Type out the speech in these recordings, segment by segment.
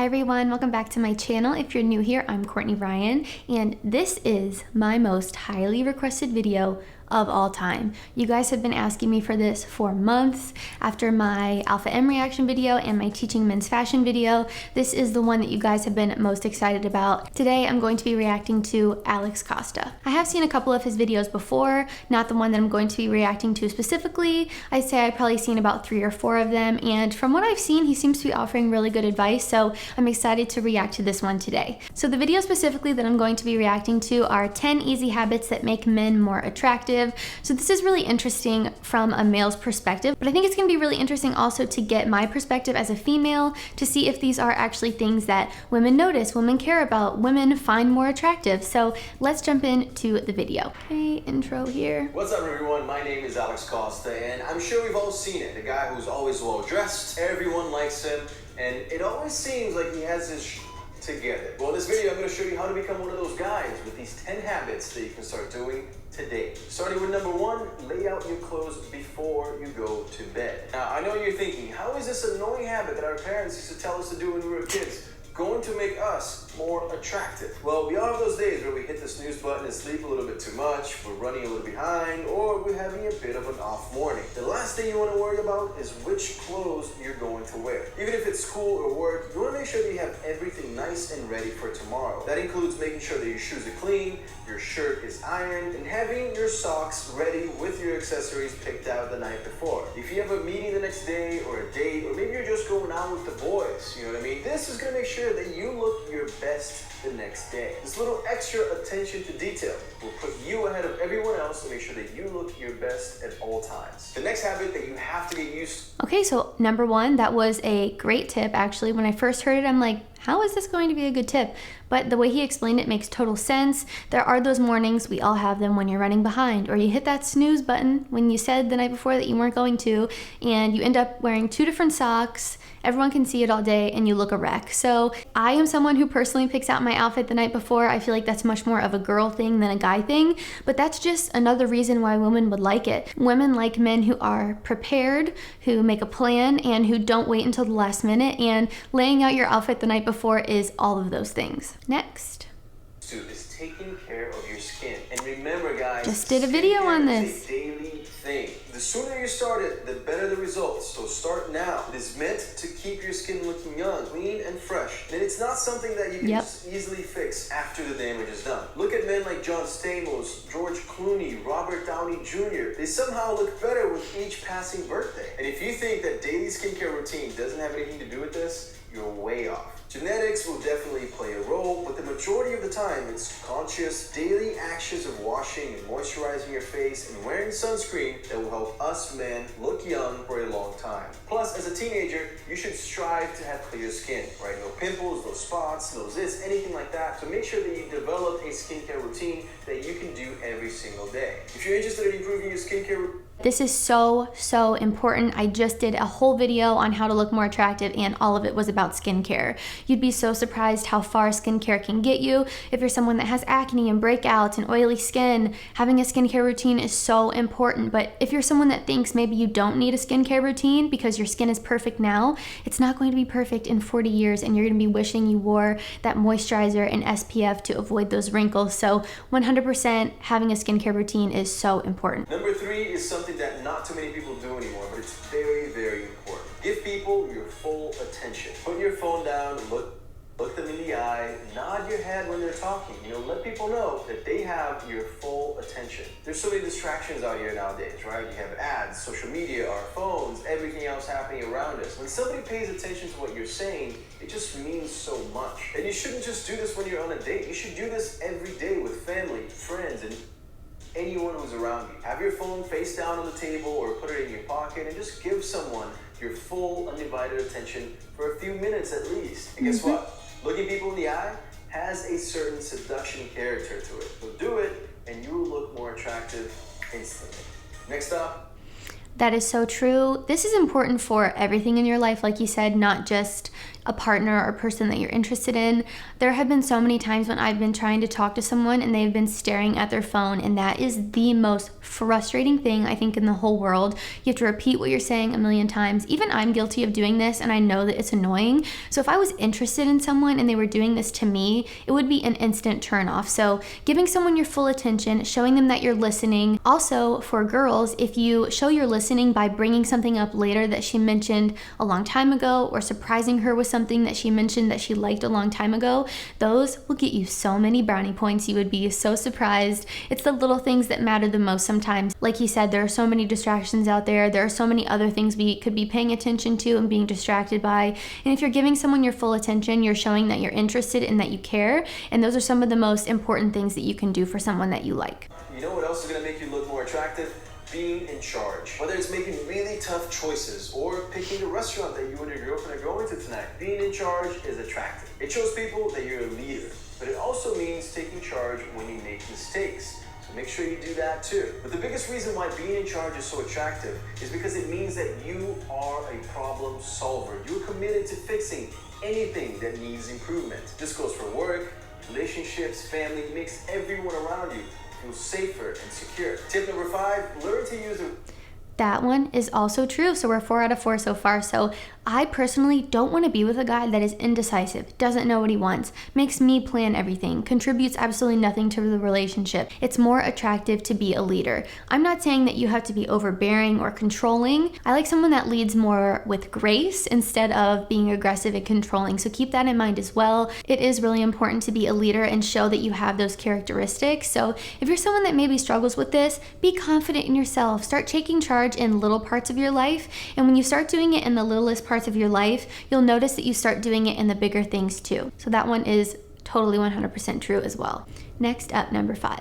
Hi everyone, welcome back to my channel. If you're new here, I'm Courtney Ryan, and this is my most highly requested video of all time. You guys have been asking me for this for months. After my Alpha M reaction video and my teaching men's fashion video, this is the one that you guys have been most excited about. Today I'm going to be reacting to Alex Costa. I have seen a couple of his videos before, not the one that I'm going to be reacting to specifically. I'd say I've probably seen about 3 or 4 of them, and from what I've seen, he seems to be offering really good advice, so I'm excited to react to this one today. So the video specifically that I'm going to be reacting to are 10 easy habits that make men more attractive. So this is really interesting from a male's perspective, but I think it's going to be really interesting also to get my perspective as a female to see if these are actually things that women notice, women care about, women find more attractive. So let's jump into the video. Okay, intro here. What's up everyone, my name is Alex Costa, and I'm sure we've all seen it. The guy who's always well dressed, everyone likes him, and it always seems like he has his together. Well, in this video I'm going to show you how to become one of those guys with these 10 habits that you can start doing today. Starting with number 1, lay out your clothes before you go to bed. Now, I know you're thinking, how is this annoying habit that our parents used to tell us to do when we were kids going to make us more attractive? Well, we all have those days where we hit the snooze button and sleep a little bit too much, we're running a little behind, or we're having a bit of an off morning. The last thing you want to worry about is which clothes you're going to wear. Even if it's school or work, you want to make sure that you have everything nice and ready for tomorrow. That includes making sure that your shoes are clean, your shirt is ironed, and having your socks ready with your accessories picked out the night before. If you have a meeting the next day or a date, or maybe you're just going out with the boys, you know what I mean? This is going to make sure that you look your best the next day. This little extra attention to detail will put you ahead of everyone else to make sure that you look your best at all times. The next habit that you have to get used to. Okay, so number 1, that was a great tip. Actually, when I first heard it, I'm like, how is this going to be a good tip? But the way he explained it makes total sense. There are those mornings, we all have them, when you're running behind, or you hit that snooze button when you said the night before that you weren't going to, and you end up wearing 2 different socks. Everyone can see it all day and you look a wreck. So I am someone who personally picks out my outfit the night before. I feel like that's much more of a girl thing than a guy thing, but that's just another reason why women would like it. Women like men who are prepared, who make a plan, and who don't wait until the last minute, and laying out your outfit the night before is all of those things. Next. Is taking care of your skin. And remember guys, just did a video on this. It's a daily thing. The sooner you start it, the better the results. So start now. It is meant to keep your skin looking young, clean, and fresh. And it's not something that you can just easily fix after the damage is done. Look at men like John Stamos, George Clooney, Robert Downey Jr. They somehow look better with each passing birthday. And if you think that daily skincare routine doesn't have anything to do with this, you're way off. Genetics will definitely play a role, but the majority of the time it's conscious daily actions of washing and moisturizing your face and wearing sunscreen that will help us men look young for a long time. Plus, as a teenager, you should strive to have clear skin, right? No pimples, no spots, no zits, anything like that. So make sure that you develop a skincare routine that you can do every single day. If you're interested in improving your skincare routine, this is so important. I just did a whole video on how to look more attractive, and all of it was about skincare. You'd be so surprised how far skincare can get you. If you're someone that has acne and breakouts and oily skin, having a skincare routine is so important. But if you're someone that thinks maybe you don't need a skincare routine because your skin is perfect now, it's not going to be perfect in 40 years, and you're going to be wishing you wore that moisturizer and SPF to avoid those wrinkles. So 100% having a skincare routine is so important. Number 3 is something that not too many people do anymore, but it's very important. Give people your full attention. Put your phone down, look them in the eye, nod your head when they're talking. You know, let people know that they have your full attention. There's so many distractions out here nowadays, right? You have ads, social media, our phones, everything else happening around us. When somebody pays attention to what you're saying, it just means so much. And you shouldn't just do this when you're on a date. You should do this every day with family, friends, and anyone who's around you. Have your phone face down on the table or put it in your pocket and just give someone your full undivided attention for a few minutes at least. And guess what? Looking people in the eye has a certain seduction character to it. So do it and you will look more attractive instantly. Next up. That is so true. This is important for everything in your life, like you said, not just a partner or person that you're interested in. There have been so many times when I've been trying to talk to someone and they've been staring at their phone, and that is the most frustrating thing I think in the whole world. You have to repeat what you're saying a million times. Even I'm guilty of doing this, and I know that it's annoying. So if I was interested in someone and they were doing this to me, it would be an instant turn off. So giving someone your full attention, showing them that you're listening. Also, for girls, if you show you're listening by bringing something up later that she mentioned a long time ago, or surprising her with something that she mentioned that she liked a long time ago, those will get you so many brownie points. You would be so surprised. It's the little things that matter the most sometimes. Like he said, there are so many distractions out there. There are so many other things we could be paying attention to and being distracted by. And if you're giving someone your full attention, you're showing that you're interested and that you care. And those are some of the most important things that you can do for someone that you like. You know what else is going to make you look more attractive? Being in charge. Whether it's making really tough choices or picking the restaurant that you and your girlfriend are going to tonight, being in charge is attractive. It shows people that you're a leader, but it also means taking charge when you make mistakes. So make sure you do that too. But the biggest reason why being in charge is so attractive is because it means that you are a problem solver. You're committed to fixing anything that needs improvement. This goes for work, relationships, family. It makes everyone around you feel safer and secure. Tip number 5, learn to use a... That one is also true. So we're 4 out of 4 so far. So I personally don't want to be with a guy that is indecisive, doesn't know what he wants, makes me plan everything, contributes absolutely nothing to the relationship. It's more attractive to be a leader. I'm not saying that you have to be overbearing or controlling. I like someone that leads more with grace instead of being aggressive and controlling. So keep that in mind as well. It is really important to be a leader and show that you have those characteristics. So if you're someone that maybe struggles with this, be confident in yourself. Start taking charge in little parts of your life. And when you start doing it in the littlest parts of your life, you'll notice that you start doing it in the bigger things too. So that one is totally 100% true as well. Next up, number 5.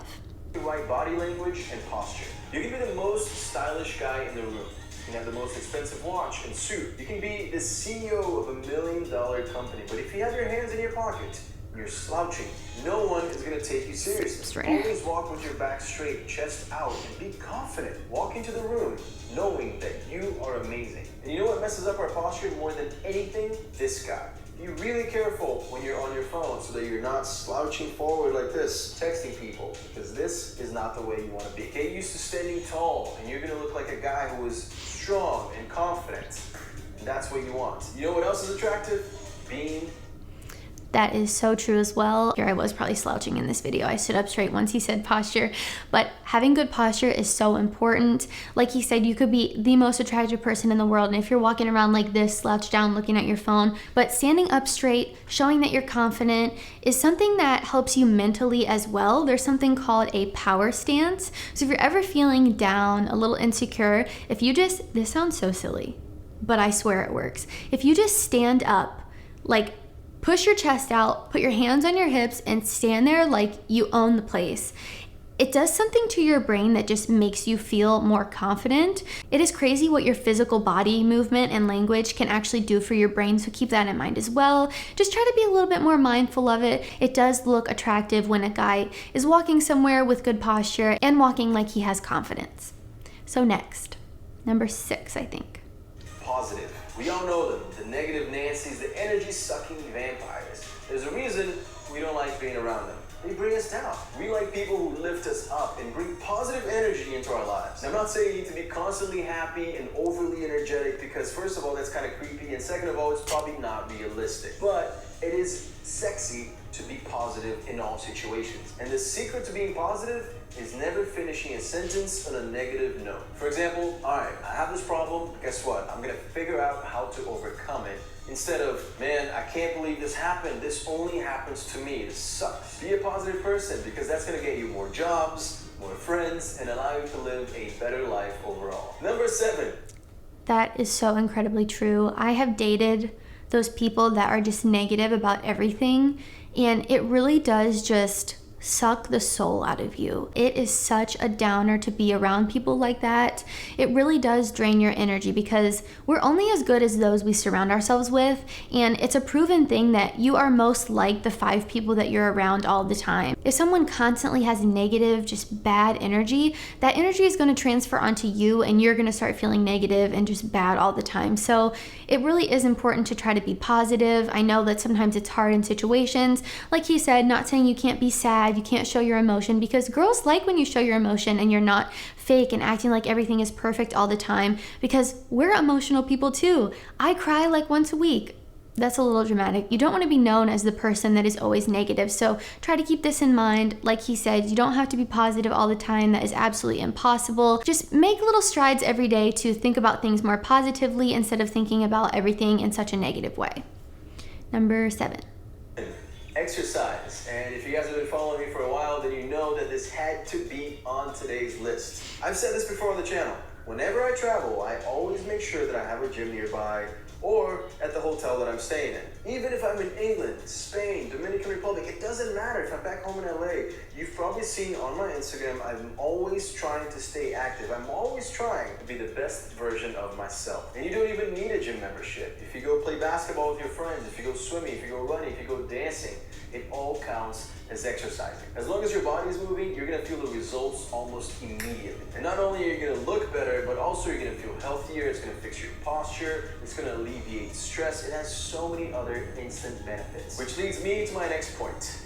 Right body language and posture. You can be the most stylish guy in the room. You can have the most expensive watch and suit. You can be the CEO of $1 million company. But if you have your hands in your pocket, you're slouching, no one is going to take you seriously. Straight. Always walk with your back straight, chest out, and be confident. Walk into the room knowing that you are amazing. And you know what messes up our posture more than anything? This guy. Be really careful when you're on your phone so that you're not slouching forward like this, texting people, because this is not the way you want to be. Get used to standing tall, and you're going to look like a guy who is strong and confident. And that's what you want. You know what else is attractive? Being... That is so true as well. Here I was probably slouching in this video. I stood up straight once he said posture, but having good posture is so important. Like he said, you could be the most attractive person in the world, and if you're walking around like this, slouched down, looking at your phone, but standing up straight, showing that you're confident is something that helps you mentally as well. There's something called a power stance. So if you're ever feeling down, a little insecure, if you just, this sounds so silly, but I swear it works. If you just stand up, like push your chest out, put your hands on your hips, and stand there like you own the place. It does something to your brain that just makes you feel more confident. It is crazy what your physical body movement and language can actually do for your brain, so keep that in mind as well. Just try to be a little bit more mindful of it. It does look attractive when a guy is walking somewhere with good posture and walking like he has confidence. So next, number 6, I think. Positive. We all know them, the negative Nancy's, the energy-sucking vampires. There's a reason we don't like being around them. They bring us down. We like people who lift us up and bring positive energy into our lives. Now, I'm not saying you need to be constantly happy and overly energetic because, first of all, that's kind of creepy, and second of all, it's probably not realistic. But it is sexy to be positive in all situations. And the secret to being positive is never finishing a sentence on a negative note. For example, all right, I have this problem. Guess what? I'm gonna figure out how to overcome it. Instead of, man, I can't believe this happened. This only happens to me. This sucks. Be a positive person because that's gonna get you more jobs, more friends, and allow you to live a better life overall. Number 7. That is so incredibly true. I have dated those people that are just negative about everything, and it really does just suck the soul out of you. It is such a downer to be around people like that. It really does drain your energy because we're only as good as those we surround ourselves with, and it's a proven thing that you are most like the 5 people that you're around all the time. If someone constantly has negative, just bad energy, that energy is going to transfer onto you and you're going to start feeling negative and just bad all the time. So it really is important to try to be positive. I know that sometimes it's hard in situations. Like he said, not saying you can't be sad, you can't show your emotion, because girls like when you show your emotion and you're not fake and acting like everything is perfect all the time, because we're emotional people too. I cry like once a week. That's a little dramatic. You don't want to be known as the person that is always negative. So try to keep this in mind. Like he said, you don't have to be positive all the time. That is absolutely impossible. Just make little strides every day to think about things more positively instead of thinking about everything in such a negative way. Number 7. Exercise. And if you guys have been following me for a while, then you know that this had to be on today's list. I've said this before on the channel. Whenever I travel, I always make sure that I have a gym nearby or at the hotel that I'm staying in. Even if I'm in England, Spain, Dominican Republic, it doesn't matter. If I'm back home in LA, you've probably seen on my Instagram, I'm always trying to stay active. I'm always trying to be the best version of myself. And you don't even need a gym membership. If you go play basketball with your friends, if you go swimming, if you go running, if you go dancing, it all counts as exercising. As long as your body is moving, you're gonna feel the results almost immediately. And not only are you gonna look better, but also you're gonna feel healthier, it's gonna fix your posture, it's gonna alleviate stress. It has so many other instant benefits. Which leads me to my next point.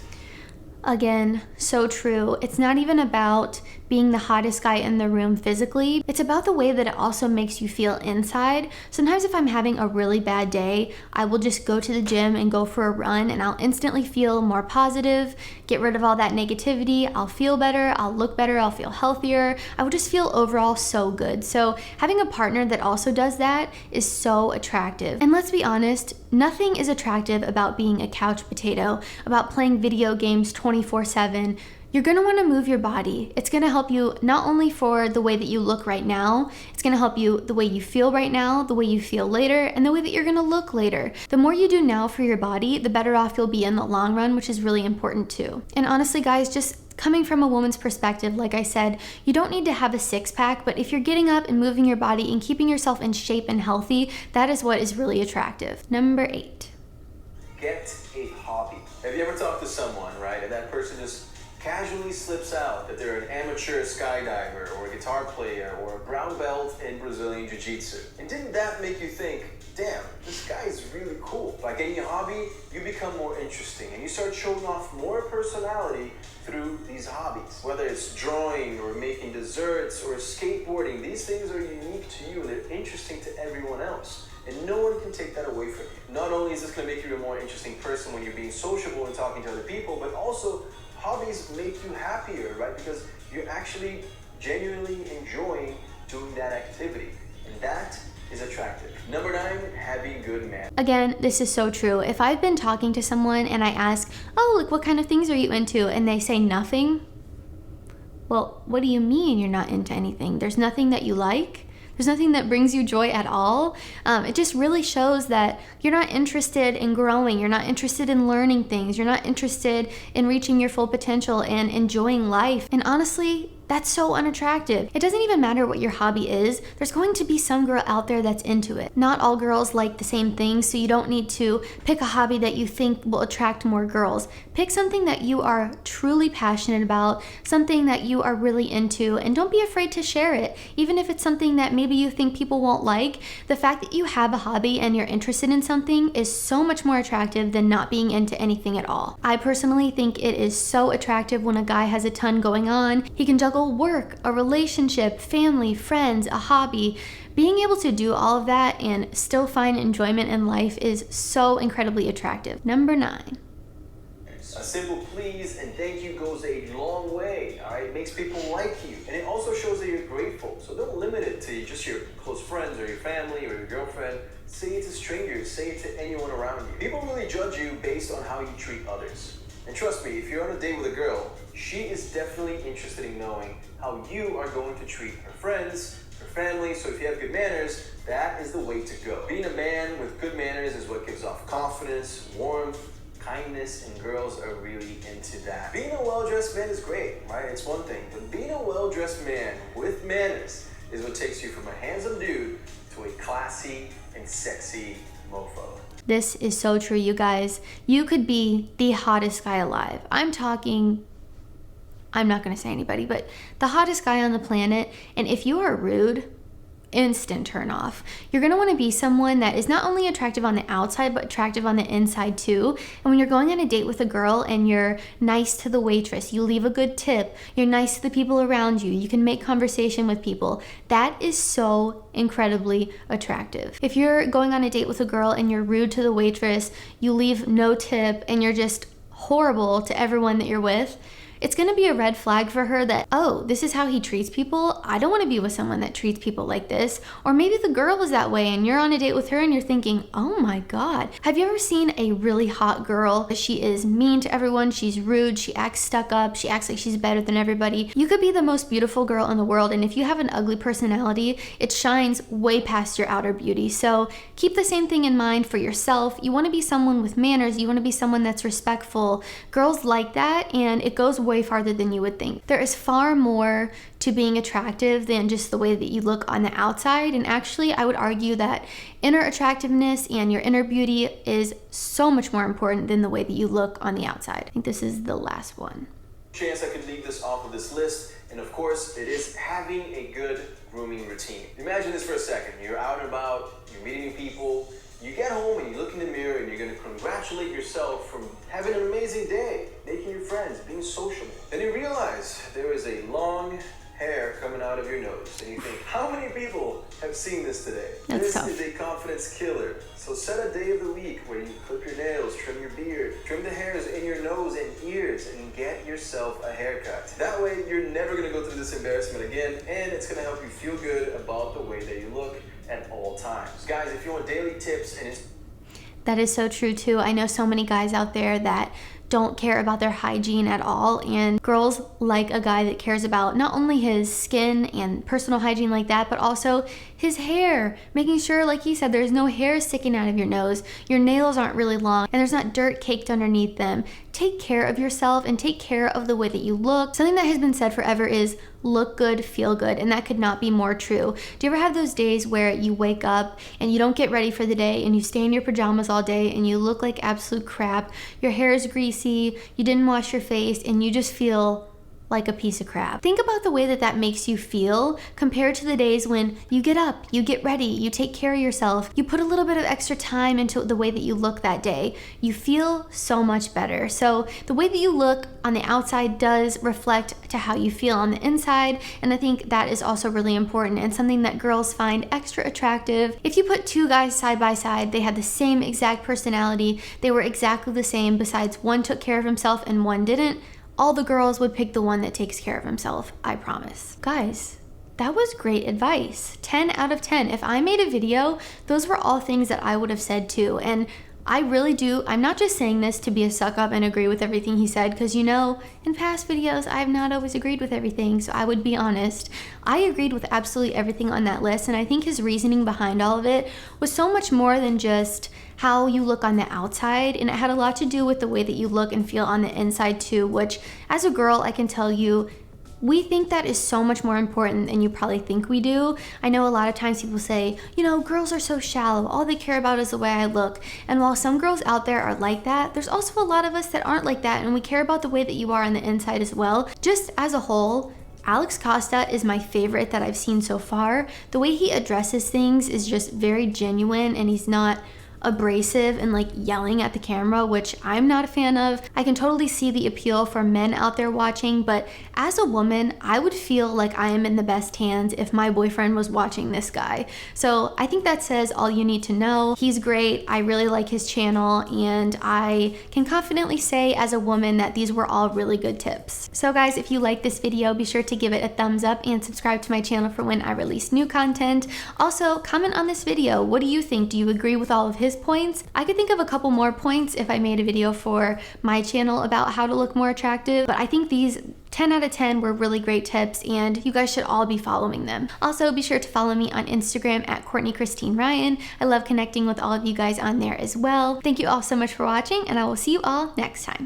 Again, so true. It's not even about being the hottest guy in the room physically. It's about the way that it also makes you feel inside. Sometimes if I'm having a really bad day, I will just go to the gym and go for a run, and I'll instantly feel more positive, get rid of all that negativity. I'll feel better, I'll look better, I'll feel healthier. I will just feel overall so good. So having a partner that also does that is so attractive. And let's be honest, nothing is attractive about being a couch potato, about playing video games 24/7. You're gonna wanna move your body. It's gonna help you not only for the way that you look right now, it's gonna help you the way you feel right now, the way you feel later, and the way that you're gonna look later. The more you do now for your body, the better off you'll be in the long run, which is really important too. And honestly, guys, just coming from a woman's perspective, like I said, you don't need to have a 6-pack, but if you're getting up and moving your body and keeping yourself in shape and healthy, that is what is really attractive. Number 8. Get a hobby. Have you ever talked to someone, right, and that person just casually slips out that they're an amateur skydiver or a guitar player or a brown belt in Brazilian Jiu-Jitsu? And didn't that make you think, damn, this guy is really cool? By getting a hobby, you become more interesting and you start showing off more personality through these hobbies. Whether it's drawing or making desserts or skateboarding, these things are unique to you and they're interesting to everyone else. And no one can take that away from you. Not only is this going to make you a more interesting person when you're being sociable and talking to other people, but also hobbies make you happier, right? Because you're actually genuinely enjoying doing that activity. And that is attractive. Number 9, having good manners. Again, this is so true. If I've been talking to someone and I ask, oh, like what kind of things are you into? And they say nothing. Well, what do you mean you're not into anything? There's nothing that you like? There's nothing that brings you joy at all. It just really shows that you're not interested in growing. You're not interested in learning things. You're not interested in reaching your full potential and enjoying life. And honestly, that's so unattractive. It doesn't even matter what your hobby is. There's going to be some girl out there that's into it. Not all girls like the same things, so you don't need to pick a hobby that you think will attract more girls. Pick something that you are truly passionate about, something that you are really into, and don't be afraid to share it. Even if it's something that maybe you think people won't like, the fact that you have a hobby and you're interested in something is so much more attractive than not being into anything at all. I personally think it is so attractive when a guy has a ton going on. He can juggle work, a relationship, family, friends, a hobby. Being able to do all of that and still find enjoyment in life is so incredibly attractive. Number 9. A simple please and thank you goes a long way, all right? It makes people like you. And it also shows that you're grateful. So don't limit it to just your close friends or your family or your girlfriend. Say it to strangers. Say it to anyone around you. People really judge you based on how you treat others. And trust me, if you're on a date with a girl, she is definitely interested in knowing how you are going to treat her friends, her family. So if you have good manners, that is the way to go. Being a man with good manners is what gives off confidence, warmth, kindness, and girls are really into that. Being a well-dressed man is great, right? It's one thing, but being a well-dressed man with manners is what takes you from a handsome dude to a classy and sexy mofo. This is so true, you guys. You could be the hottest guy alive. I'm not gonna say anybody, but the hottest guy on the planet, and if you are rude, instant turn off. You're gonna wanna be someone that is not only attractive on the outside, but attractive on the inside too. And when you're going on a date with a girl and you're nice to the waitress, you leave a good tip, you're nice to the people around you, you can make conversation with people, that is so incredibly attractive. If you're going on a date with a girl and you're rude to the waitress, you leave no tip, and you're just horrible to everyone that you're with, it's gonna be a red flag for her that, oh, this is how he treats people. I don't wanna be with someone that treats people like this. Or maybe the girl is that way and you're on a date with her and you're thinking, oh my God. Have you ever seen a really hot girl? She is mean to everyone, she's rude, she acts stuck up, she acts like she's better than everybody. You could be the most beautiful girl in the world, and if you have an ugly personality, it shines way past your outer beauty. So keep the same thing in mind for yourself. You wanna be someone with manners, you wanna be someone that's respectful. Girls like that, and it goes way farther than you would think. There is far more to being attractive than just the way that you look on the outside, and actually I would argue that inner attractiveness and your inner beauty is so much more important than the way that you look on the outside. I think this is the last one. Chance I could leave this off of this list, and of course it is having a good grooming routine. Imagine this for a second. You're out and about, you're meeting new people, you get home and you look in the mirror and you're gonna congratulate yourself from having an amazing day, making new friends, being sociable. Then you realize there is a long hair coming out of your nose, and you think, how many people have seen this today? That's this tough. is a confidence killer. So set a day of the week where you clip your nails, trim your beard, trim the hairs in your nose and ears, and get yourself a haircut. That way you're never gonna go through this embarrassment again, and it's gonna help you feel good about the way that you look at all times. Guys, if you want daily tips and That is so true too. I know so many guys out there that don't care about their hygiene at all, and girls like a guy that cares about not only his skin and personal hygiene like that, but also his hair, making sure, like he said, there's no hair sticking out of your nose, your nails aren't really long, and there's not dirt caked underneath them. Take care of yourself and take care of the way that you look. Something that has been said forever is look good, feel good, and that could not be more true. Do you ever have those days where you wake up and you don't get ready for the day and you stay in your pajamas all day and you look like absolute crap, your hair is greasy, you didn't wash your face, and you just feel like a piece of crap? Think about the way that that makes you feel compared to the days when you get up, you get ready, you take care of yourself, you put a little bit of extra time into the way that you look that day. You feel so much better. So the way that you look on the outside does reflect to how you feel on the inside, and I think that is also really important and something that girls find extra attractive. If you put two guys side by side, they had the same exact personality, they were exactly the same, besides one took care of himself and one didn't, all the girls would pick the one that takes care of himself, I promise. Guys, that was great advice. 10 out of 10. If I made a video, those were all things that I would have said too. And I really do, I'm not just saying this to be a suck up and agree with everything he said, because you know, in past videos, I've not always agreed with everything, so I would be honest. I agreed with absolutely everything on that list, and I think his reasoning behind all of it was so much more than just how you look on the outside, and it had a lot to do with the way that you look and feel on the inside too, which as a girl, I can tell you, we think that is so much more important than you probably think we do. I know a lot of times people say, you know, girls are so shallow, all they care about is the way I look. And while some girls out there are like that, there's also a lot of us that aren't like that, and we care about the way that you are on the inside as well. Just as a whole, Alex Costa is my favorite that I've seen so far. The way he addresses things is just very genuine, and he's not abrasive and like yelling at the camera, which I'm not a fan of. I can totally see the appeal for men out there watching, but as a woman, I would feel like I am in the best hands if my boyfriend was watching this guy. So I think that says all you need to know. He's great. I really like his channel, and I can confidently say as a woman that these were all really good tips. So guys, if you like this video, be sure to give it a thumbs up and subscribe to my channel for when I release new content. Also, comment on this video. What do you think? Do you agree with all of his points? I could think of a couple more points if I made a video for my channel about how to look more attractive, but I think these 10 out of 10 were really great tips, and you guys should all be following them. Also, be sure to follow me on Instagram at Courtney Christine Ryan. I love connecting with all of you guys on there as well. Thank you all so much for watching, and I will see you all next time.